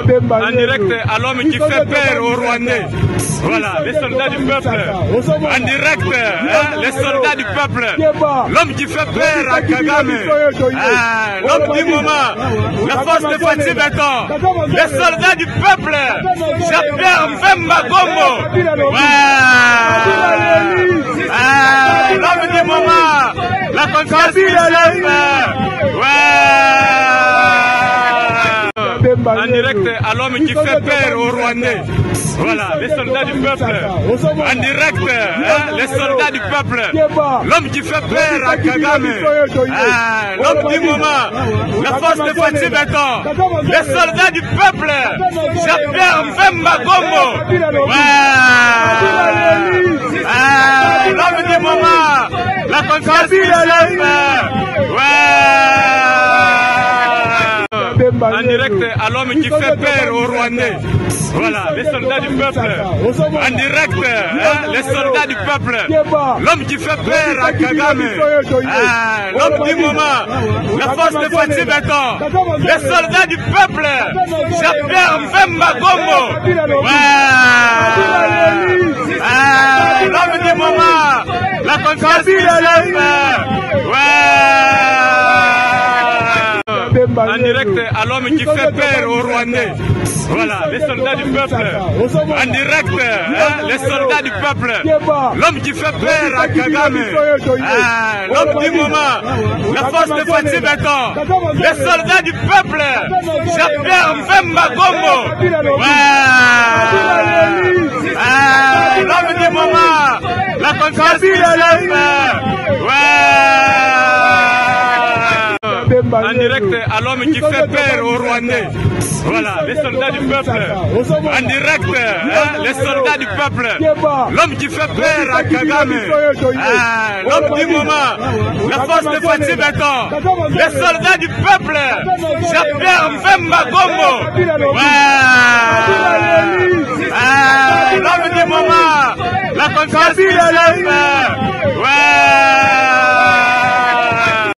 en direct à l'homme qui fait peur aux Rwandais. Voilà, les soldats du peuple. En direct, les soldats du peuple. L'homme qui fait peur à Kagame. L'homme du moment. La force de Fatih Beton. Les soldats du peuple. Jean-Pierre Mbemba Gombo. L'homme du moment. La confiance du chef. En direct à l'homme qui fait peur aux Rwandais. Voilà, les soldats du peuple. En direct, les soldats du peuple. L'homme qui fait peur à Kagame. L'homme du moment. La force de Fatih Beton. Les soldats du peuple. Jean-Pierre Mbemba Gombo. L'homme du moment. La confiance du chef. En direct à l'homme qui fait peur aux Rwandais. Voilà, les soldats du peuple. En direct, les soldats du peuple. L'homme qui fait peur à Kagame. L'homme du moment. La force de Fatih Beton. Les soldats du peuple. Jean-Pierre Mbemba Gombo. L'homme du moment. La confiance du chef. En direct à l'homme qui fait peur aux Rwandais. Voilà, les soldats du peuple. En direct, les soldats du peuple. L'homme qui fait peur à Kagame. L'homme du moment. La force de Fatih Beton. Les soldats du peuple. Jean-Pierre Mbemba Gombo. L'homme du moment. La confiance du chef. En direct à l'homme qui fait peur aux Rwandais. Voilà, les soldats du peuple. En direct, les soldats du peuple. L'homme qui fait peur à Kagame. L'homme du moment. La force de Fatih Beton. Les soldats du peuple. Jean-Pierre Mbemba Gombo. L'homme du moment. La confiance du chef.